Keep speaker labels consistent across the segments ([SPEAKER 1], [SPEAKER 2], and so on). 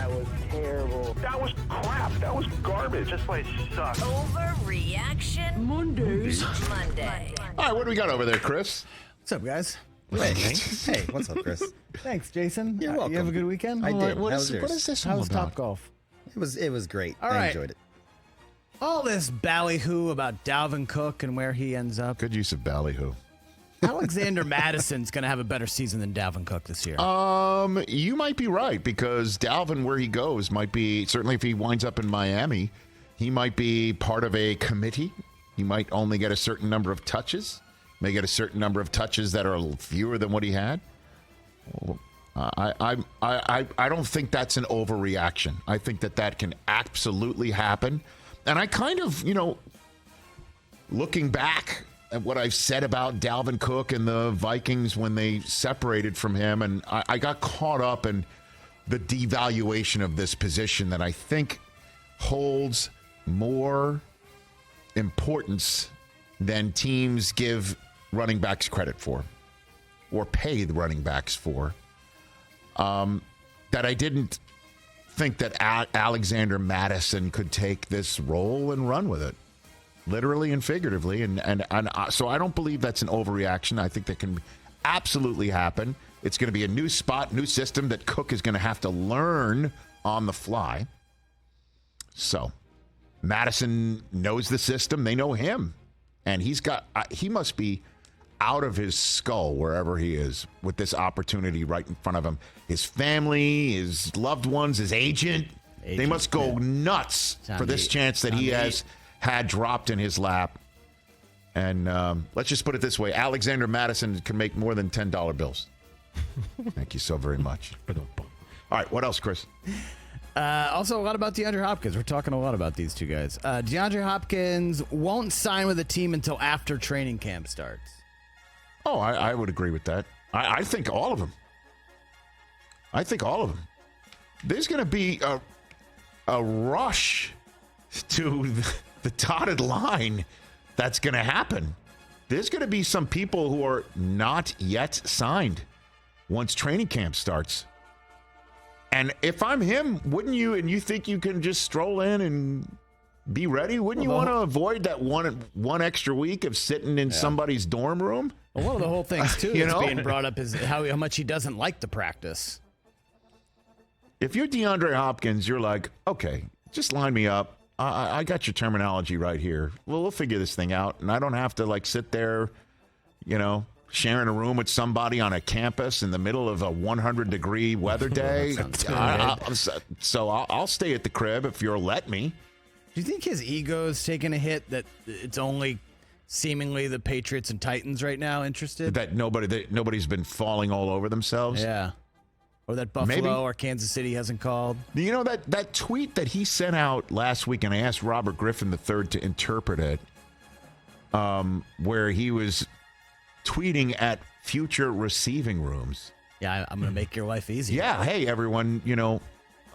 [SPEAKER 1] That was terrible.
[SPEAKER 2] That was crap. That was garbage. This place sucks.
[SPEAKER 3] Overreaction
[SPEAKER 4] Monday.
[SPEAKER 5] All right, what do we got over there, Chris?
[SPEAKER 6] What's up, guys?
[SPEAKER 7] Hey, what's up, Chris?
[SPEAKER 6] Thanks, Jason.
[SPEAKER 7] You're welcome.
[SPEAKER 6] You have a good weekend?
[SPEAKER 7] I did.
[SPEAKER 5] What
[SPEAKER 7] How
[SPEAKER 5] is
[SPEAKER 7] was yours?
[SPEAKER 5] this
[SPEAKER 6] How
[SPEAKER 5] all
[SPEAKER 6] was
[SPEAKER 5] about?
[SPEAKER 6] Topgolf?
[SPEAKER 7] It was great.
[SPEAKER 6] All
[SPEAKER 7] I
[SPEAKER 6] right.
[SPEAKER 7] enjoyed it.
[SPEAKER 6] All this ballyhoo about Dalvin Cook and where he ends up.
[SPEAKER 5] Good use of ballyhoo.
[SPEAKER 6] Alexander Madison's going to have a better season than Dalvin Cook this year.
[SPEAKER 5] You might be right, because Dalvin, where he goes, might be, certainly if he winds up in Miami, he might be part of a committee. He might only get a certain number of touches, may get a certain number of touches that are fewer than what he had. I don't think that's an overreaction. I think that can absolutely happen. And I kind of, looking back at what I've said about Dalvin Cook and the Vikings when they separated from him, and I got caught up in the devaluation of this position that I think holds more importance than teams give running backs credit for or pay the running backs for. That I didn't think that Alexander Madison could take this role and run with it, literally and figuratively. And so I don't believe that's an overreaction. I think that can absolutely happen. It's going to be a new spot, new system that Cook is going to have to learn on the fly. So Madison knows the system. They know him. And he must be out of his skull wherever he is with this opportunity right in front of him. His family, his loved ones, his agent they must go nuts for this chance that he has had dropped in his lap. And let's just put it this way. Alexander Madison can make more than $10 bills. Thank you so very much. All right, what else, Chris?
[SPEAKER 6] Also, a lot about DeAndre Hopkins. We're talking a lot about these two guys. DeAndre Hopkins won't sign with a team until after training camp starts.
[SPEAKER 5] Oh, I would agree with that. I think all of them. There's going to be a rush to the dotted line that's going to happen. There's going to be some people who are not yet signed once training camp starts. And if I'm him, wouldn't you, and you think you can just stroll in and be ready? Wouldn't you want to avoid that one extra week of sitting in somebody's dorm room?
[SPEAKER 6] Well, one of the whole things, too,
[SPEAKER 5] You
[SPEAKER 6] that's
[SPEAKER 5] know?
[SPEAKER 6] being brought up is how much he doesn't like the practice.
[SPEAKER 5] If you're DeAndre Hopkins, you're like, okay, just line me up. I got your terminology right here. Well, we'll figure this thing out. And I don't have to, sit there, sharing a room with somebody on a campus in the middle of a 100-degree weather day. So I'll stay at the crib if you'll let me.
[SPEAKER 6] Do you think his ego's taking a hit that it's only seemingly the Patriots and Titans right now interested?
[SPEAKER 5] That nobody's been falling all over themselves?
[SPEAKER 6] Yeah. Or that Buffalo or Kansas City hasn't called?
[SPEAKER 5] You know, that tweet that he sent out last week, and I asked Robert Griffin III to interpret it, where he was tweeting at future receiving rooms.
[SPEAKER 6] Yeah, I'm going to make your life easier.
[SPEAKER 5] Yeah, hey, everyone,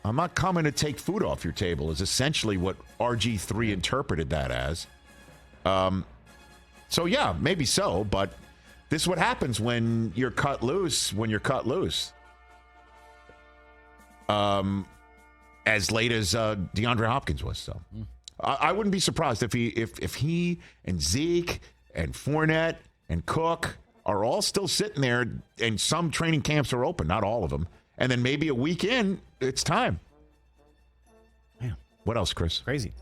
[SPEAKER 5] I'm not coming to take food off your table is essentially what RG3 interpreted that as. So, yeah, maybe so, but this is what happens when you're cut loose, as late as DeAndre Hopkins was. So I wouldn't be surprised if he and Zeke and Fournette and Cook are all still sitting there and some training camps are open, not all of them. And then maybe a week in, it's time.
[SPEAKER 6] Man.
[SPEAKER 5] What else, Chris?
[SPEAKER 6] Crazy.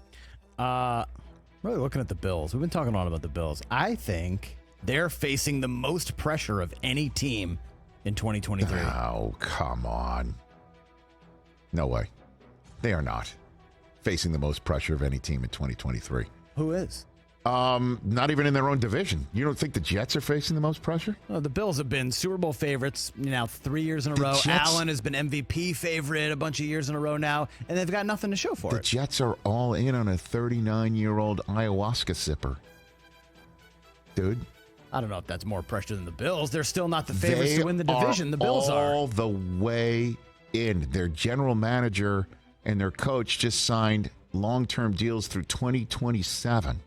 [SPEAKER 6] Really looking at the Bills. We've been talking a lot about the Bills. I think they're facing the most pressure of any team in 2023.
[SPEAKER 5] Oh, come on. No way. They are not facing the most pressure of any team in 2023.
[SPEAKER 6] Who is?
[SPEAKER 5] Not even in their own division. You don't think the Jets are facing the most pressure?
[SPEAKER 6] Well, the Bills have been Super Bowl favorites now 3 years in a row.
[SPEAKER 5] Jets,
[SPEAKER 6] Allen has been MVP favorite a bunch of years in a row now, and they've got nothing to show for it.
[SPEAKER 5] The Jets are all in on a 39-year-old ayahuasca sipper. Dude.
[SPEAKER 6] I don't know if that's more pressure than the Bills. They're still not the favorites to win the division. The Bills are.
[SPEAKER 5] All the way in. Their general manager and their coach just signed long-term deals through 2027.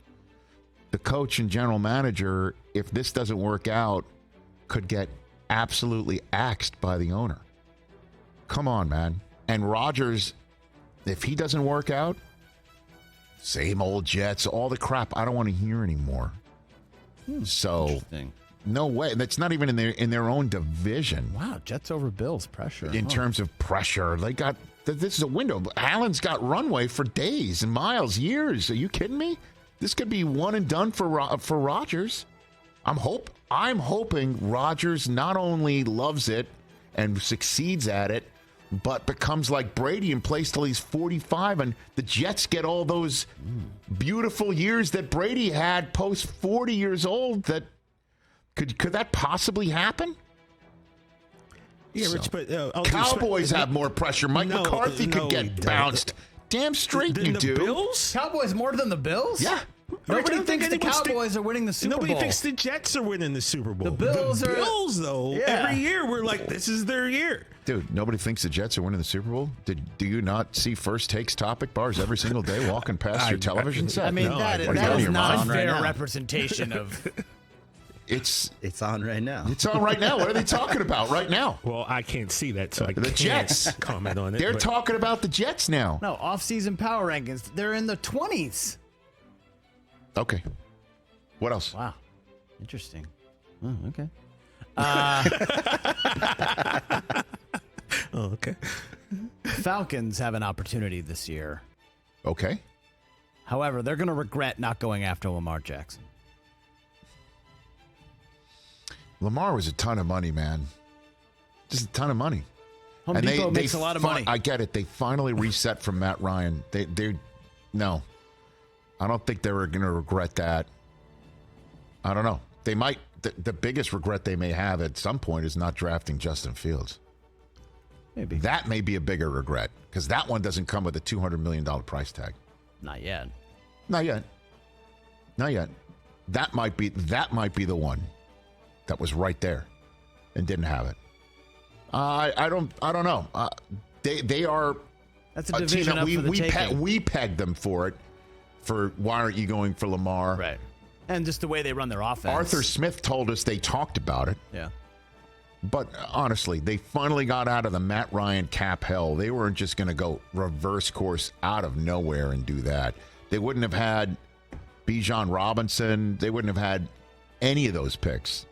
[SPEAKER 5] The coach and general manager, if this doesn't work out, could get absolutely axed by the owner. Come on, man. And Rodgers, if he doesn't work out, same old Jets, all the crap I don't want to hear anymore. So
[SPEAKER 6] Interesting.
[SPEAKER 5] no way. That's not even in their own division.
[SPEAKER 6] Wow, Jets over Bills pressure.
[SPEAKER 5] In terms of pressure, they got this is a window. Allen's got runway for days and miles, years. Are you kidding me? This could be one and done for Rodgers. I'm hoping Rodgers not only loves it and succeeds at it, but becomes like Brady and plays till he's 45, and the Jets get all those beautiful years that Brady had post 40 years old. That could that possibly happen?
[SPEAKER 1] Yeah, Rich, but
[SPEAKER 5] Cowboys have more pressure. Mike McCarthy could get bounced. Damn straight you do.
[SPEAKER 1] Bills?
[SPEAKER 6] Cowboys more than the Bills?
[SPEAKER 5] Yeah.
[SPEAKER 6] Nobody thinks the Cowboys are winning the Super Bowl.
[SPEAKER 1] Nobody thinks the Jets are winning the Super Bowl.
[SPEAKER 6] The Bills are.
[SPEAKER 1] Bills, though, every year we're like, this is their year.
[SPEAKER 5] Dude, nobody thinks the Jets are winning the Super Bowl? Do you not see First Takes topic bars every single day walking past your television set?
[SPEAKER 6] I mean,
[SPEAKER 1] No,
[SPEAKER 6] that
[SPEAKER 1] I-
[SPEAKER 6] is
[SPEAKER 1] What are you out of your
[SPEAKER 6] not a
[SPEAKER 7] mind?
[SPEAKER 6] fair
[SPEAKER 7] Right now.
[SPEAKER 6] representation of.
[SPEAKER 5] It's
[SPEAKER 7] on right now.
[SPEAKER 5] on right now. What are they talking about right now?
[SPEAKER 1] Well, I can't see that, so I
[SPEAKER 5] The
[SPEAKER 1] can't
[SPEAKER 5] Jets.
[SPEAKER 1] comment on it.
[SPEAKER 5] They're
[SPEAKER 1] but-
[SPEAKER 5] talking about the Jets now.
[SPEAKER 6] No, off-season power rankings. They're in the 20s.
[SPEAKER 5] Okay. What else?
[SPEAKER 6] Wow. Interesting. Oh, okay.
[SPEAKER 1] Oh, okay.
[SPEAKER 6] Falcons have an opportunity this year.
[SPEAKER 5] Okay.
[SPEAKER 6] However, they're going to regret not going after Lamar Jackson.
[SPEAKER 5] Lamar was a ton of money, man. Just a ton of money.
[SPEAKER 6] Home Depot makes a lot of money.
[SPEAKER 5] I get it. They finally reset from Matt Ryan. No. I don't think they were going to regret that. I don't know. They might. The biggest regret they may have at some point is not drafting Justin Fields.
[SPEAKER 6] Maybe.
[SPEAKER 5] That may be a bigger regret because that one doesn't come with a $200 million price tag.
[SPEAKER 6] Not yet.
[SPEAKER 5] Not yet. Not yet. That might be the one that was right there and didn't have it. I don't know. They are
[SPEAKER 6] That's a
[SPEAKER 5] a team
[SPEAKER 6] division
[SPEAKER 5] that
[SPEAKER 6] up for the taking.
[SPEAKER 5] we pegged them for it. For why aren't you going for Lamar?
[SPEAKER 6] Right. And just the way they run their offense.
[SPEAKER 5] Arthur Smith told us they talked about it.
[SPEAKER 6] Yeah.
[SPEAKER 5] But honestly, they finally got out of the Matt Ryan cap hell. They weren't just going to go reverse course out of nowhere and do that. They wouldn't have had Bijan Robinson. They wouldn't have had any of those picks.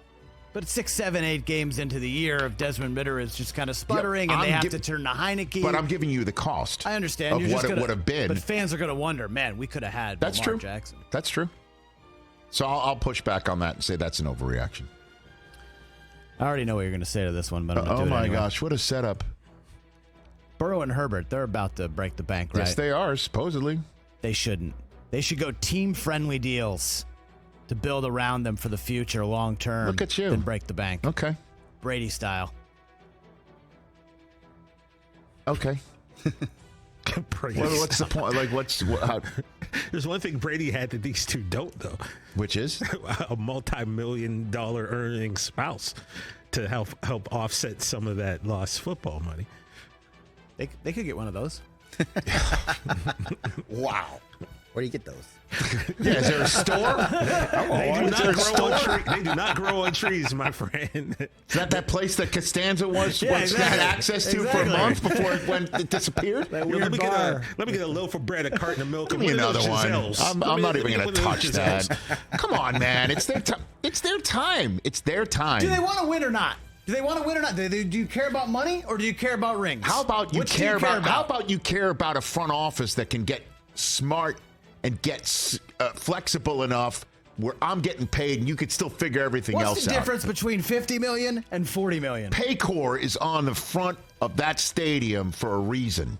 [SPEAKER 6] But 6, 7, 8 games into the year of Desmond Ridder is just kind of sputtering, and they have to turn to Heineke.
[SPEAKER 5] But I'm giving you the cost.
[SPEAKER 6] I understand.
[SPEAKER 5] Of
[SPEAKER 6] You're
[SPEAKER 5] what
[SPEAKER 6] just
[SPEAKER 5] it would have been.
[SPEAKER 6] But fans are going to wonder, man, we could have had
[SPEAKER 5] That's
[SPEAKER 6] Lamar
[SPEAKER 5] true.
[SPEAKER 6] Jackson.
[SPEAKER 5] That's true. So I'll push back on that and say that's an overreaction.
[SPEAKER 6] I already know what you're going to say to this one, but I'm going to
[SPEAKER 5] Oh
[SPEAKER 6] do it
[SPEAKER 5] my
[SPEAKER 6] anyway.
[SPEAKER 5] gosh, what a setup.
[SPEAKER 6] Burrow and Herbert, they're about to break the bank, right?
[SPEAKER 5] Yes, they are, supposedly.
[SPEAKER 6] They shouldn't. They should go team-friendly deals to build around them for the future long term.
[SPEAKER 5] Look at you.
[SPEAKER 6] And break the bank.
[SPEAKER 5] Okay.
[SPEAKER 6] Brady style.
[SPEAKER 5] Okay. What's the point? Like,
[SPEAKER 1] There's one thing Brady had that these two don't, though.
[SPEAKER 5] which is?
[SPEAKER 1] A multi-million-dollar earning spouse to help offset some of that lost football money.
[SPEAKER 6] They could get one of those.
[SPEAKER 5] Wow.
[SPEAKER 7] Where do you get those?
[SPEAKER 5] Yeah, is there a store?
[SPEAKER 1] They do not grow on trees, my friend.
[SPEAKER 5] Is that place that Costanza once
[SPEAKER 6] exactly.
[SPEAKER 5] had access to for a month before it disappeared?
[SPEAKER 1] Let me get a loaf of bread, a carton of milk,
[SPEAKER 5] Give
[SPEAKER 1] and
[SPEAKER 5] me
[SPEAKER 1] one of
[SPEAKER 5] another
[SPEAKER 1] those
[SPEAKER 5] one.
[SPEAKER 1] Giselles.
[SPEAKER 5] I'm not even
[SPEAKER 1] Let me
[SPEAKER 5] going
[SPEAKER 1] get
[SPEAKER 5] to
[SPEAKER 1] one of
[SPEAKER 5] touch
[SPEAKER 1] those
[SPEAKER 5] that.
[SPEAKER 1] Giselles.
[SPEAKER 5] Come on, man. It's their time. It's their time. It's their time.
[SPEAKER 6] Do they want to win or not? Do they want to win or not? Do you care about money or do you care about rings?
[SPEAKER 5] How about you
[SPEAKER 6] Which do
[SPEAKER 5] care about? How about you care about a front office that can get smart and get flexible enough where I'm getting paid and you could still figure everything else out?
[SPEAKER 6] What's the difference between $50 million and $40 million?
[SPEAKER 5] Paycor is on the front of that stadium for a reason.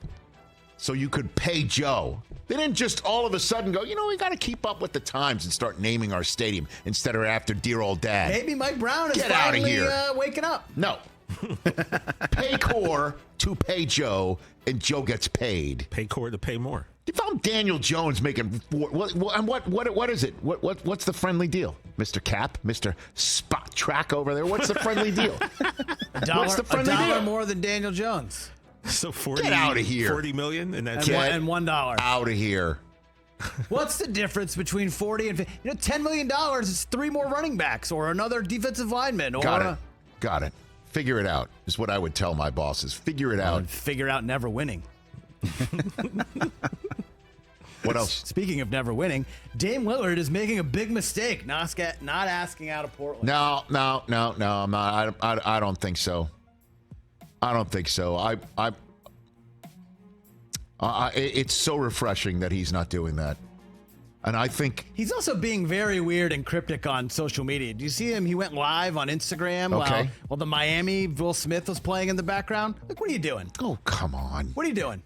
[SPEAKER 5] So you could pay Joe. They didn't just all of a sudden go, we got to keep up with the times and start naming our stadium instead of after dear old dad.
[SPEAKER 6] Maybe Mike Brown is
[SPEAKER 5] Get outta
[SPEAKER 6] finally
[SPEAKER 5] here.
[SPEAKER 6] waking up.
[SPEAKER 5] No. Paycor to pay Joe, and Joe gets paid.
[SPEAKER 1] Pay Core to pay more.
[SPEAKER 5] If I'm Daniel Jones making what is it? What's the friendly deal, Mr. Cap, Mr. Spot Track over there? What's the friendly deal? What's the friendly
[SPEAKER 6] a dollar
[SPEAKER 5] deal?
[SPEAKER 6] more than Daniel Jones.
[SPEAKER 1] So 40,
[SPEAKER 5] Get outta here.
[SPEAKER 1] 40 million, and that's
[SPEAKER 5] Get
[SPEAKER 6] And $1.
[SPEAKER 5] out of here.
[SPEAKER 6] What's the difference between 40 and 50? $10 million is 3 more running backs or another defensive lineman. Or
[SPEAKER 5] Got it. Figure it out is what I would tell my bosses. Figure it out.
[SPEAKER 6] And figure out never winning.
[SPEAKER 5] What else?
[SPEAKER 6] Speaking of never winning, Dame Lillard is making a big mistake, not asking out of Portland.
[SPEAKER 5] No. I'm not. I don't think so. I don't think so. It's so refreshing that he's not doing that. And I think
[SPEAKER 6] He's also being very weird and cryptic on social media. Do you see him? He went live on Instagram
[SPEAKER 5] Okay.
[SPEAKER 6] while the Miami Will Smith was playing in the background. Like, what are you doing?
[SPEAKER 5] oh, come on.
[SPEAKER 6] What are you doing?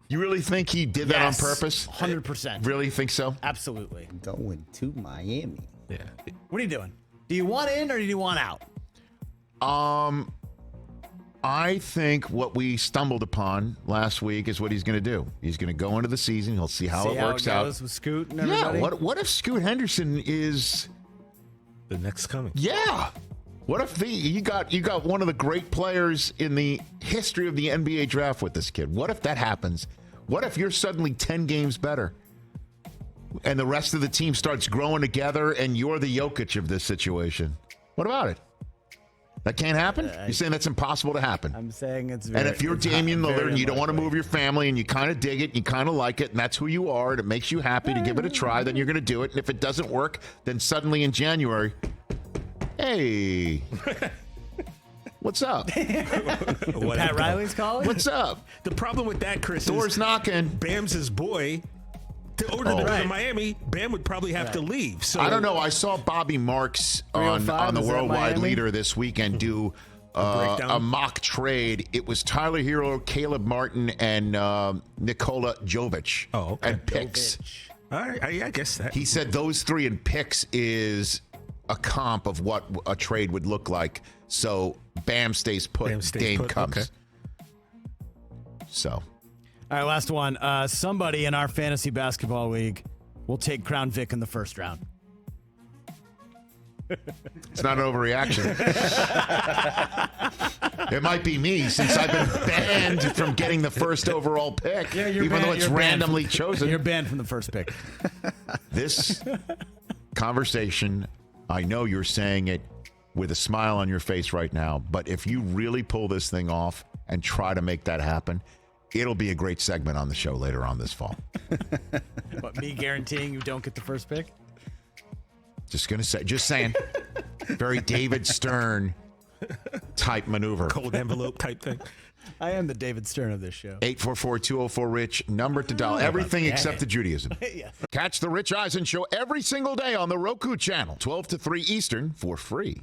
[SPEAKER 5] You really think he did that on
[SPEAKER 6] Yes,
[SPEAKER 5] purpose?
[SPEAKER 6] 100%.
[SPEAKER 5] Really think so?
[SPEAKER 6] Absolutely.
[SPEAKER 7] Going to Miami.
[SPEAKER 1] Yeah.
[SPEAKER 6] What are you doing? Do you want in or do you want out?
[SPEAKER 5] I think what we stumbled upon last week is what he's going to do. He's going to go into the season. He'll see how it works out.
[SPEAKER 6] With Scoot and
[SPEAKER 5] Yeah.
[SPEAKER 6] everybody?
[SPEAKER 5] What if Scoot Henderson is?
[SPEAKER 1] The next coming.
[SPEAKER 5] Yeah. What if you got one of the great players in the history of the NBA draft with this kid? What if that happens? What if you're suddenly 10 games better, and the rest of the team starts growing together, and you're the Jokic of this situation? What about it? That can't happen? You're saying that's impossible to happen?
[SPEAKER 6] I'm saying it's
[SPEAKER 5] And if you're Damian Lillard and you don't want to move your family and you kind of dig it, you kind of like it, and that's who you are, and it makes you happy to give it a try, then you're going to do it. And if it doesn't work, then suddenly in January, hey, what's up?
[SPEAKER 6] Pat Riley's calling?
[SPEAKER 5] What's up?
[SPEAKER 1] The problem with that, Chris,
[SPEAKER 5] Door's
[SPEAKER 1] is
[SPEAKER 5] knocking.
[SPEAKER 1] Bam's his boy. To order to go to Miami, Bam would probably have to leave. So
[SPEAKER 5] I don't know. I saw Bobby Marks on
[SPEAKER 6] 305,
[SPEAKER 5] the
[SPEAKER 6] is that
[SPEAKER 5] Worldwide
[SPEAKER 6] Miami?
[SPEAKER 5] Leader this weekend do
[SPEAKER 1] breakdown?
[SPEAKER 5] a mock trade. It was Tyler Hero, Caleb Martin, and Nikola Jovic.
[SPEAKER 1] Oh, okay.
[SPEAKER 5] And picks.
[SPEAKER 1] All right, I guess that.
[SPEAKER 5] He said those three in picks is a comp of what a trade would look like. So Bam stays put,
[SPEAKER 1] Bam stays
[SPEAKER 5] Dame
[SPEAKER 1] put,
[SPEAKER 5] comes.
[SPEAKER 1] okay.
[SPEAKER 5] So
[SPEAKER 6] All right, last one. Somebody in our fantasy basketball league will take Crown Vic in the first round.
[SPEAKER 5] it's not an overreaction. It might be me since I've been banned from getting the first overall pick, even though it's randomly chosen.
[SPEAKER 6] You're banned from the first pick.
[SPEAKER 5] This conversation, I know you're saying it with a smile on your face right now, but if you really pull this thing off and try to make that happen, it'll be a great segment on the show later on this fall.
[SPEAKER 6] What, me guaranteeing you don't get the first pick?
[SPEAKER 5] Just saying. Very David Stern type maneuver.
[SPEAKER 1] Cold envelope type thing.
[SPEAKER 6] I am the David Stern of this show.
[SPEAKER 5] 844-204-RICH, number to dial. Everything except the Judaism.
[SPEAKER 6] Yes.
[SPEAKER 5] Catch the Rich Eisen Show every single day on the Roku channel, 12 to 3 Eastern, for free.